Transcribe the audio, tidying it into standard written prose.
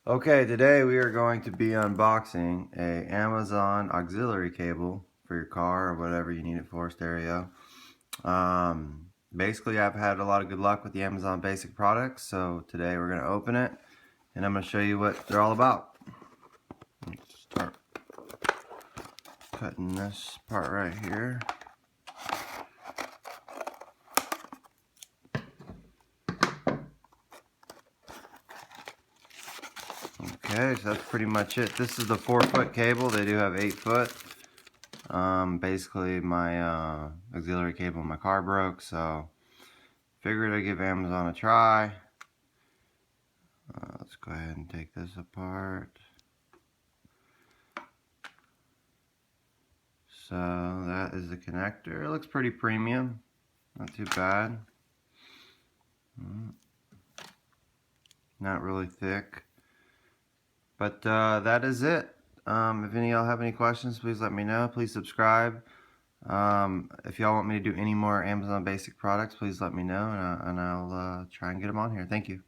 Okay, today we are going to be unboxing a Amazon auxiliary cable for your car or whatever you need it for, stereo. Basically, I've had a lot of good luck with the Amazon basic products, so today we're going to open it and I'm going to show you what they're all about. Let's start cutting this part right here. Okay, so that's pretty much it. This is the 4-foot cable. They do have 8-foot. Basically my auxiliary cable in my car broke, so figured I'd give Amazon a try. Let's go ahead and take this apart. So that is the connector. It looks pretty premium, not too bad. Not really thick, but that is it. If any of y'all have any questions, please let me know. Please subscribe. If y'all want me to do any more Amazon basic products, please let me know, and I'll try and get them on here. Thank you.